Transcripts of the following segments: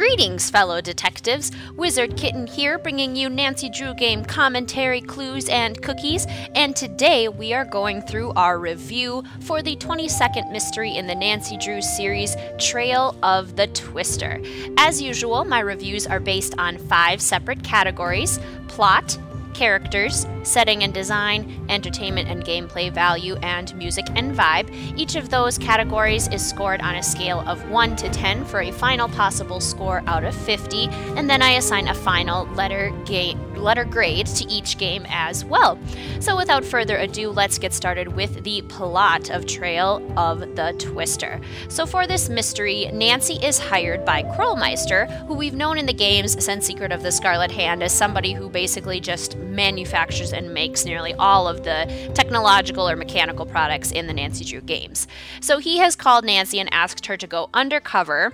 Greetings, fellow detectives. Wizard Kitten here, bringing you Nancy Drew game commentary, clues, and cookies. And today we are going through our review for the 22nd mystery in the Nancy Drew series, Trail of the Twister. As usual, my reviews are based on 5 separate categories: plot, characters, setting and design, entertainment and gameplay value, and music and vibe. Each of those categories is scored on a scale of 1 to 10 for a final possible score out of 50, and then I assign a final letter grade to each game as well. So without further ado, let's get started with the plot of Trail of the Twister. So for this mystery, Nancy is hired by Krollmeister, who we've known in the games since Secret of the Scarlet Hand as somebody who basically just manufactures and makes nearly all of the technological or mechanical products in the Nancy Drew games. So he has called Nancy and asked her to go undercover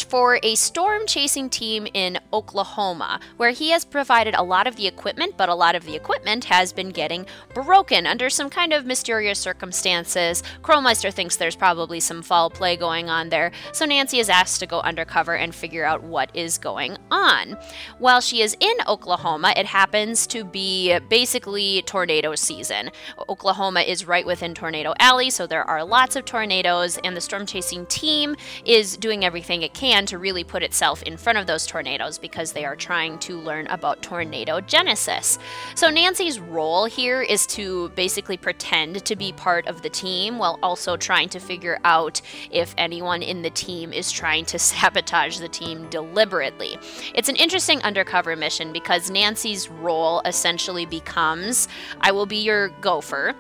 for a storm-chasing team in Oklahoma, where he has provided a lot of the equipment, but a lot of the equipment has been getting broken under some kind of mysterious circumstances. Krollmeister thinks there's probably some foul play going on there, so Nancy is asked to go undercover and figure out what is going on. While she is in Oklahoma, it happens to be basically tornado season. Oklahoma is right within Tornado Alley, so there are lots of tornadoes, and the storm-chasing team is doing everything it can to really put itself in front of those tornadoes because they are trying to learn about tornado genesis. So Nancy's role here is to basically pretend to be part of the team while also trying to figure out if anyone in the team is trying to sabotage the team deliberately. It's an interesting undercover mission because Nancy's role essentially becomes, I will be your gopher.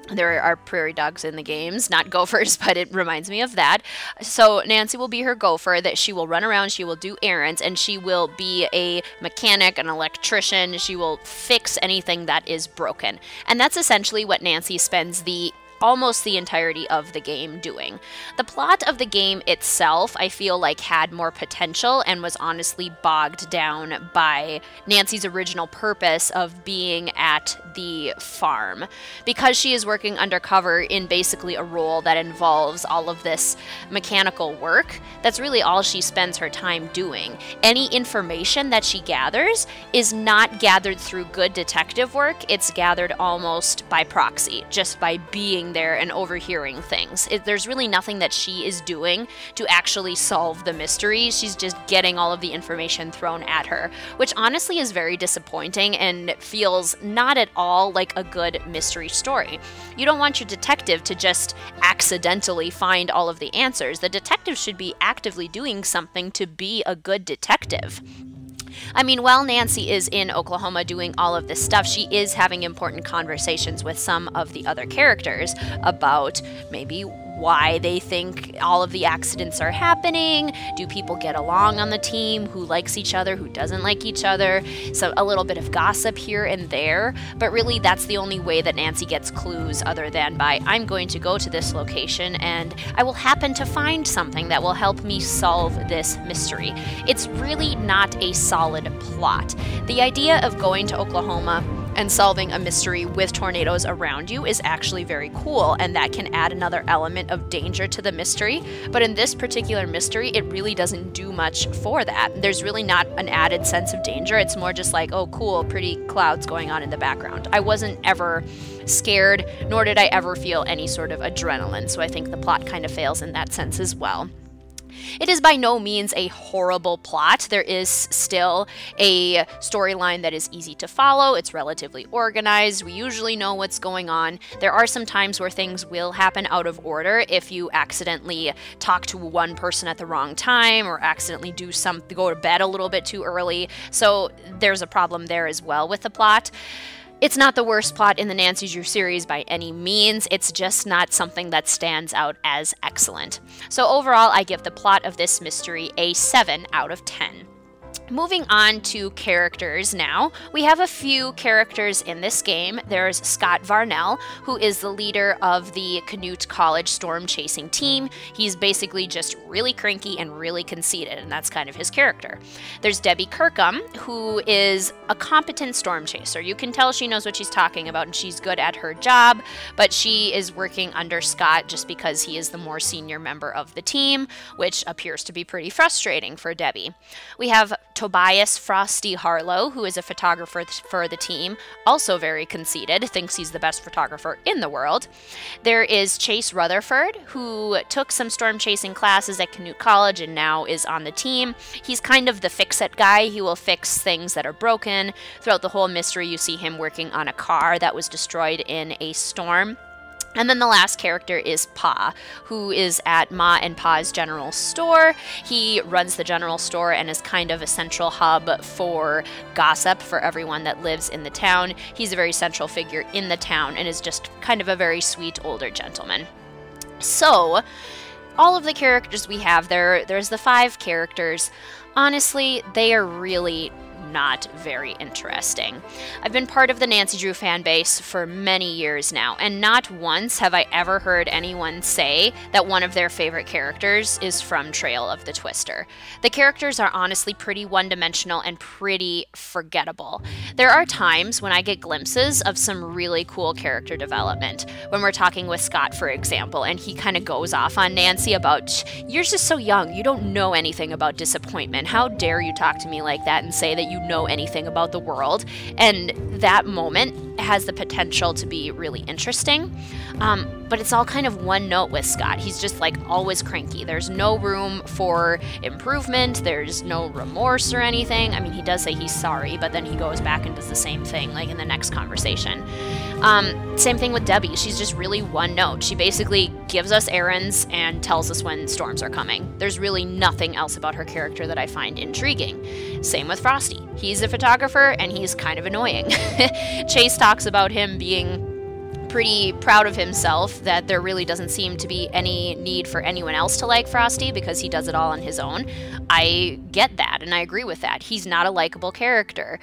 There are prairie dogs in the games, not gophers, but it reminds me of that. So Nancy will be her gopher, that she will run around, she will do errands, and she will be a mechanic, an electrician. She will fix anything that is broken. And that's essentially what Nancy spends almost the entirety of the game doing. The plot of the game itself, I feel like, had more potential and was honestly bogged down by Nancy's original purpose of being at the farm. Because she is working undercover in basically a role that involves all of this mechanical work, that's really all she spends her time doing. Any information that she gathers is not gathered through good detective work, it's gathered almost by proxy, just by being there and overhearing things. There's really nothing that she is doing to actually solve the mystery. She's just getting all of the information thrown at her, which honestly is very disappointing and feels not at all like a good mystery story. You don't want your detective to just accidentally find all of the answers. The detective should be actively doing something to be a good detective. I mean, while Nancy is in Oklahoma doing all of this stuff, she is having important conversations with some of the other characters about maybe why they think all of the accidents are happening. Do people get along on the team? Who likes each other? Who doesn't like each other? So a little bit of gossip here and there, but really that's the only way that Nancy gets clues other than by, I'm going to go to this location and I will happen to find something that will help me solve this mystery. It's really not a solid plot. The idea of going to Oklahoma and solving a mystery with tornadoes around you is actually very cool, and that can add another element of danger to the mystery. But in this particular mystery, it really doesn't do much for that. There's really not an added sense of danger. It's more just like, oh cool, pretty clouds going on in the background. I wasn't ever scared, nor did I ever feel any sort of adrenaline, so I think the plot kind of fails in that sense as well. It is by no means a horrible plot. There is still a storyline that is easy to follow. It's relatively organized. We usually know what's going on. There are some times where things will happen out of order if you accidentally talk to one person at the wrong time or accidentally go to bed a little bit too early. So there's a problem there as well with the plot. It's not the worst plot in the Nancy Drew series by any means, it's just not something that stands out as excellent. So overall, I give the plot of this mystery a 7 out of 10. Moving on to characters now, we have a few characters in this game. There's Scott Varnell, who is the leader of the Canute College storm chasing team. He's basically just really cranky and really conceited, and that's kind of his character. There's Debbie Kirkham, who is a competent storm chaser. You can tell she knows what she's talking about and she's good at her job, but she is working under Scott just because he is the more senior member of the team, which appears to be pretty frustrating for Debbie. We have Tobias Frosty Harlow, who is a photographer for the team, also very conceited, thinks he's the best photographer in the world. There is Chase Rutherford, who took some storm chasing classes at Canute College and now is on the team. He's kind of the fix-it guy. He will fix things that are broken. Throughout the whole mystery, you see him working on a car that was destroyed in a storm. And then the last character is Pa, who is at Ma and Pa's general store. He runs the general store and is kind of a central hub for gossip for everyone that lives in the town. He's a very central figure in the town and is just kind of a very sweet older gentleman. So, all of the characters we have there's the 5 characters. Honestly, they are really not very interesting. I've been part of the Nancy Drew fan base for many years now, and not once have I ever heard anyone say that one of their favorite characters is from Trail of the Twister. The characters are honestly pretty one-dimensional and pretty forgettable. There are times when I get glimpses of some really cool character development. When we're talking with Scott, for example, and he kind of goes off on Nancy about, "You're just so young, you don't know anything about disappointment. How dare you talk to me like that and say that you know anything about the world?" And that moment has the potential to be really interesting. But it's all kind of one note with Scott. He's just like always cranky. There's no room for improvement. There's no remorse or anything. I mean, he does say he's sorry, but then he goes back and does the same thing like in the next conversation. Same thing with Debbie. She's just really one note. She basically gives us errands and tells us when storms are coming. There's really nothing else about her character that I find intriguing. Same with Frosty. He's a photographer and he's kind of annoying. Chase talks about him being pretty proud of himself, that there really doesn't seem to be any need for anyone else to like Frosty because he does it all on his own. I get that and I agree with that. He's not a likable character.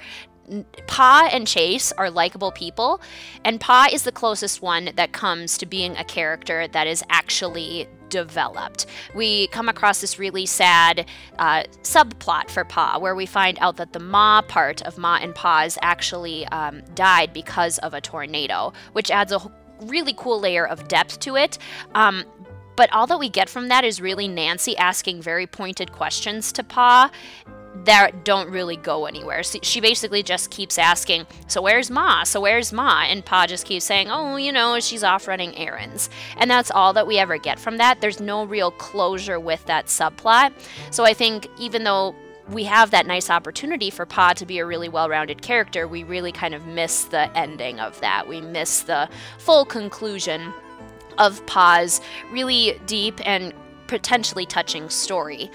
Pa and Chase are likable people, and Pa is the closest one that comes to being a character that is actually developed. We come across this really sad subplot for Pa, where we find out that the Ma part of Ma and Pa's actually died because of a tornado, which adds a really cool layer of depth to it. But all that we get from that is really Nancy asking very pointed questions to Pa that don't really go anywhere. So she basically just keeps asking, "So where's Ma? So where's Ma?" And Pa just keeps saying, "Oh, you know, she's off running errands." And that's all that we ever get from that. There's no real closure with that subplot. So I think even though we have that nice opportunity for Pa to be a really well-rounded character, we really kind of miss the ending of that. We miss the full conclusion of Pa's really deep and potentially touching story.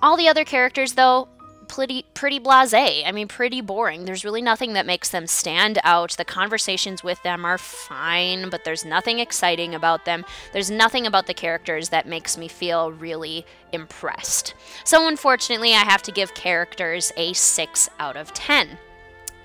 All the other characters, though, pretty blasé. I mean, pretty boring. There's really nothing that makes them stand out. The conversations with them are fine, but there's nothing exciting about them. There's nothing about the characters that makes me feel really impressed. So unfortunately, I have to give characters a 6 out of 10.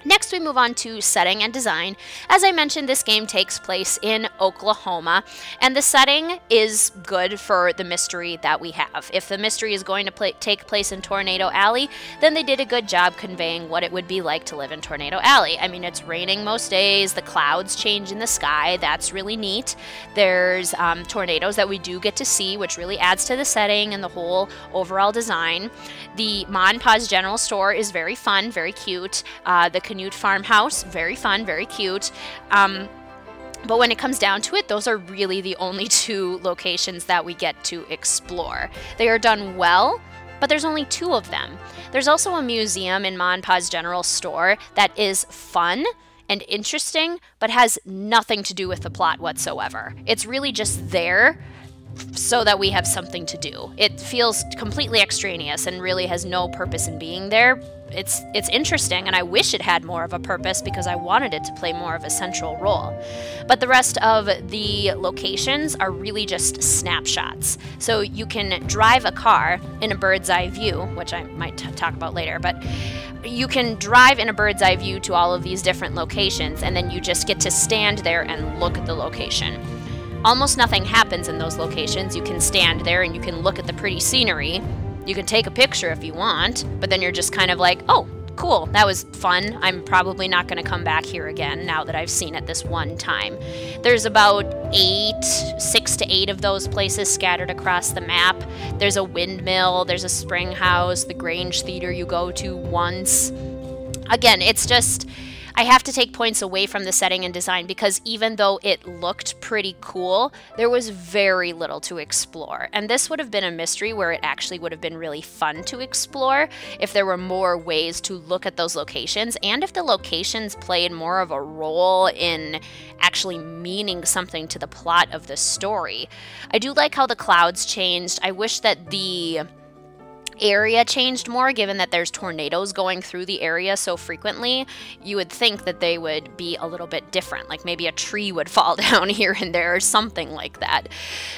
Next, we move on to setting and design. As I mentioned, this game takes place in Oklahoma, and the setting is good for the mystery that we have. If the mystery is going to take place in Tornado Alley, then they did a good job conveying what it would be like to live in Tornado Alley. I mean, it's raining most days, the clouds change in the sky, that's really neat. There's tornadoes that we do get to see, which really adds to the setting and the whole overall design. The Ma and Pa's General Store is very fun, very cute. The Canute Farmhouse, very fun, very cute. But when it comes down to it, those are really the only 2 locations that we get to explore. They are done well, but there's only 2 of them. There's also a museum in Ma and Pa's General Store that is fun and interesting, but has nothing to do with the plot whatsoever. It's really just there so that we have something to do. It feels completely extraneous and really has no purpose in being there. It's interesting, and I wish it had more of a purpose because I wanted it to play more of a central role. But the rest of the locations are really just snapshots. So you can drive a car in a bird's eye view, which I might talk about later, but you can drive in a bird's eye view to all of these different locations, and then you just get to stand there and look at the location. Almost nothing happens in those locations. You can stand there and you can look at the pretty scenery. You can take a picture if you want, but then you're just kind of like, oh, cool, that was fun. I'm probably not going to come back here again now that I've seen it this one time. There's about 6 to 8 of those places scattered across the map. There's a windmill, there's a spring house, the Grange Theater you go to once. Again, it's just, I have to take points away from the setting and design because even though it looked pretty cool, there was very little to explore. And this would have been a mystery where it actually would have been really fun to explore if there were more ways to look at those locations and if the locations played more of a role in actually meaning something to the plot of the story. I do like how the clouds changed. I wish that the area changed more, given that there's tornadoes going through the area so frequently. You would think that they would be a little bit different, like maybe a tree would fall down here and there or something like that.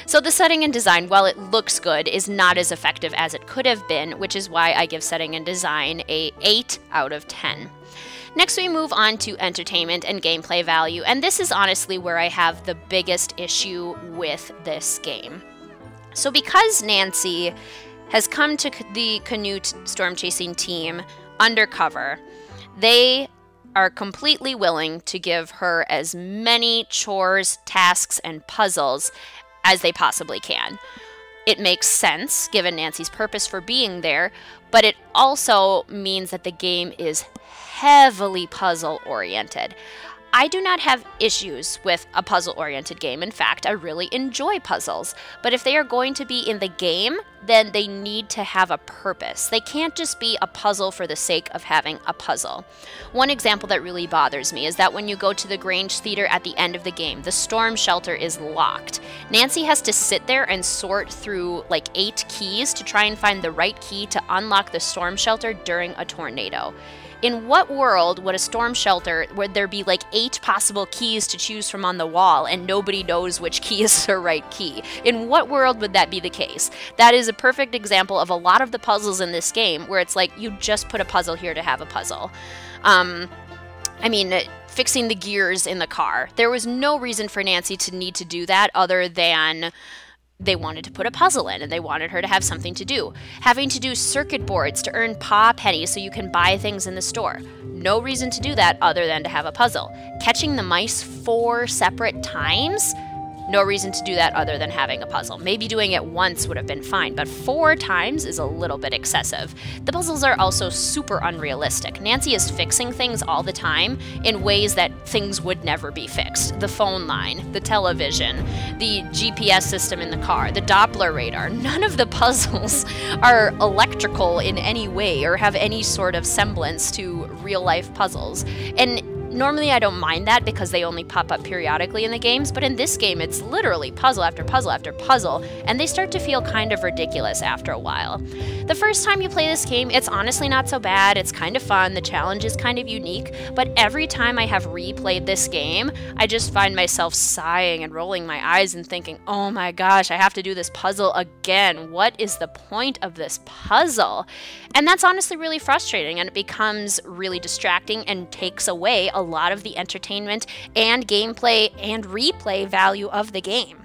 So the setting and design, while it looks good, is not as effective as it could have been, which is why I give setting and design a 8 out of 10. Next, we move on to entertainment and gameplay value, and this is honestly where I have the biggest issue with this game. So because Nancy has come to the Canute storm chasing team undercover, they are completely willing to give her as many chores, tasks, and puzzles as they possibly can. It makes sense, given Nancy's purpose for being there, but it also means that the game is heavily puzzle-oriented. I do not have issues with a puzzle-oriented game. In fact, I really enjoy puzzles. But if they are going to be in the game, then they need to have a purpose. They can't just be a puzzle for the sake of having a puzzle. One example that really bothers me is that when you go to the Grange Theater at the end of the game, the storm shelter is locked. Nancy has to sit there and sort through like 8 keys to try and find the right key to unlock the storm shelter during a tornado. In what world would a storm shelter, would there be like 8 possible keys to choose from on the wall and nobody knows which key is the right key? In what world would that be the case? That is a perfect example of a lot of the puzzles in this game where it's like you just put a puzzle here to have a puzzle. I mean, fixing the gears in the car. There was no reason for Nancy to need to do that other than they wanted to put a puzzle in and they wanted her to have something to do. Having to do circuit boards to earn paw pennies so you can buy things in the store. No reason to do that other than to have a puzzle. Catching the mice 4 separate times. No reason to do that other than having a puzzle. Maybe doing it once would have been fine, but 4 times is a little bit excessive. The puzzles are also super unrealistic. Nancy is fixing things all the time in ways that things would never be fixed. The phone line, the television, the GPS system in the car, the Doppler radar. None of the puzzles are electrical in any way or have any sort of semblance to real-life puzzles. And normally I don't mind that because they only pop up periodically in the games, but in this game it's literally puzzle after puzzle after puzzle, and they start to feel kind of ridiculous after a while. The first time you play this game, it's honestly not so bad, it's kind of fun, the challenge is kind of unique, but every time I have replayed this game, I just find myself sighing and rolling my eyes and thinking, oh my gosh, I have to do this puzzle again. What is the point of this puzzle? And that's honestly really frustrating, and it becomes really distracting and takes away a lot of the entertainment and gameplay and replay value of the game.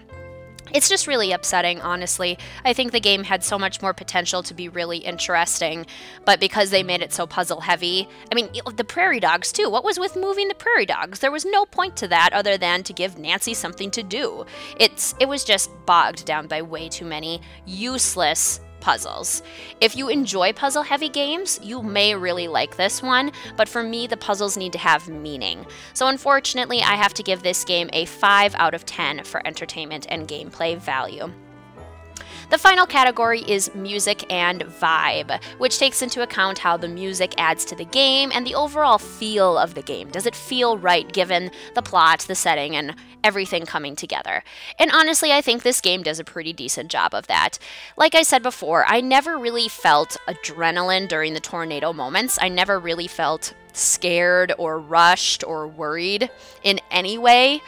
It's just really upsetting, honestly. I think the game had so much more potential to be really interesting, but because they made it so puzzle heavy, I mean, the prairie dogs too. What was with moving the prairie dogs? There was no point to that other than to give Nancy something to do. It was just bogged down by way too many useless puzzles. If you enjoy puzzle-heavy games, you may really like this one, but for me, the puzzles need to have meaning. So unfortunately, I have to give this game a 5 out of 10 for entertainment and gameplay value. The final category is music and vibe, which takes into account how the music adds to the game and the overall feel of the game. Does it feel right given the plot, the setting, and everything coming together? And honestly, I think this game does a pretty decent job of that. Like I said before, I never really felt adrenaline during the tornado moments. I never really felt scared or rushed or worried in any way.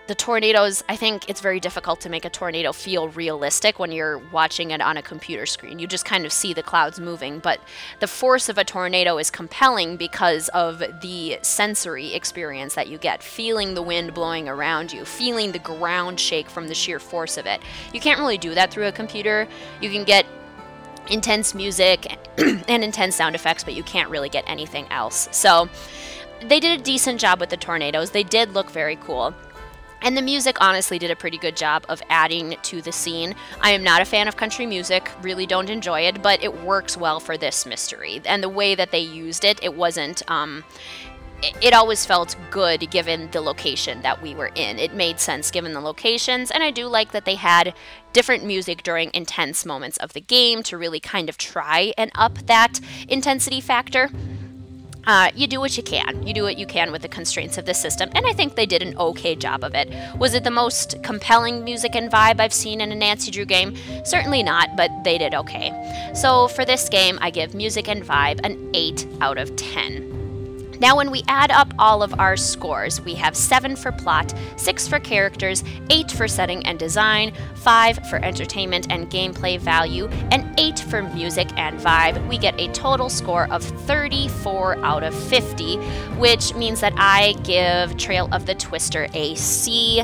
The tornadoes, I think it's very difficult to make a tornado feel realistic when you're watching it on a computer screen. You just kind of see the clouds moving, but the force of a tornado is compelling because of the sensory experience that you get, feeling the wind blowing around you, feeling the ground shake from the sheer force of it. You can't really do that through a computer. You can get intense music and intense sound effects, but you can't really get anything else. So they did a decent job with the tornadoes. They did look very cool. And the music honestly did a pretty good job of adding to the scene. I am not a fan of country music, really don't enjoy it, but it works well for this mystery. And the way that they used it, it wasn't, it always felt good given the location that we were in. It made sense given the locations, and I do like that they had different music during intense moments of the game to really kind of try and up that intensity factor. You do what you can. You do what you can with the constraints of the system, and I think they did an okay job of it. Was it the most compelling music and vibe I've seen in a Nancy Drew game? Certainly not, but they did okay. So for this game, I give music and vibe an 8 out of 10. Now when we add up all of our scores, we have 7 for plot, 6 for characters, 8 for setting and design, 5 for entertainment and gameplay value, and 8 for music and vibe. We get a total score of 34 out of 50, which means that I give Trail of the Twister a C-.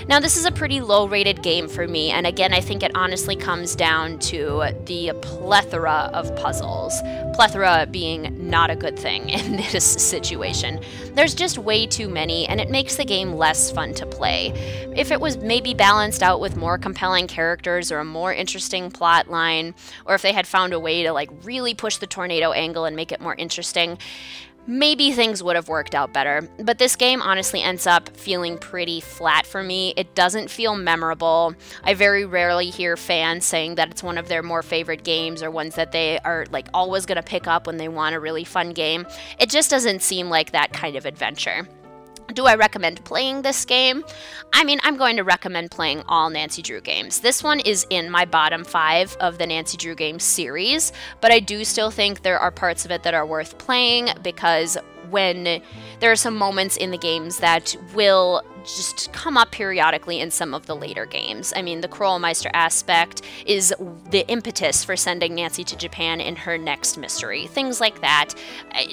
Now this is a pretty low-rated game for me, and again I think it honestly comes down to the plethora of puzzles. Plethora being not a good thing in this situation. There's just way too many, and it makes the game less fun to play. If it was maybe balanced out with more compelling characters or a more interesting plot line, or if they had found a way to like really push the tornado angle and make it more interesting, maybe things would have worked out better. But this game honestly ends up feeling pretty flat for me. It doesn't feel memorable. I very rarely hear fans saying that it's one of their more favorite games or ones that they are like always going to pick up when they want a really fun game. It just doesn't seem like that kind of adventure. Do I recommend playing this game? I mean, I'm going to recommend playing all Nancy Drew games. This one is in my bottom 5 of the Nancy Drew games series, but I do still think there are parts of it that are worth playing because when there are some moments in the games that will just come up periodically in some of the later games. I mean, the Krollmeister aspect is the impetus for sending Nancy to Japan in her next mystery. Things like that.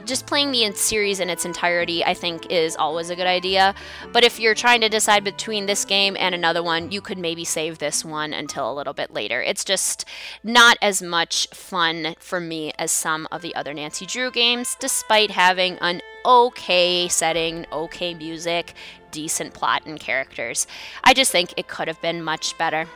Just playing the series in its entirety, I think, is always a good idea. But if you're trying to decide between this game and another one, you could maybe save this one until a little bit later. It's just not as much fun for me as some of the other Nancy Drew games, despite having an okay setting, okay music, decent plot and characters. I just think it could have been much better.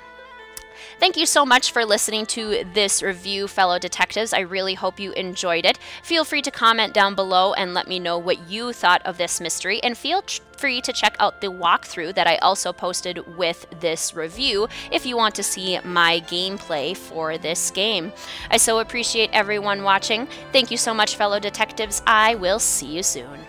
Thank you so much for listening to this review, fellow detectives. I really hope you enjoyed it. Feel free to comment down below and let me know what you thought of this mystery, and feel free to check out the walkthrough that I also posted with this review if you want to see my gameplay for this game. I so appreciate everyone watching. Thank you so much, fellow detectives. I will see you soon.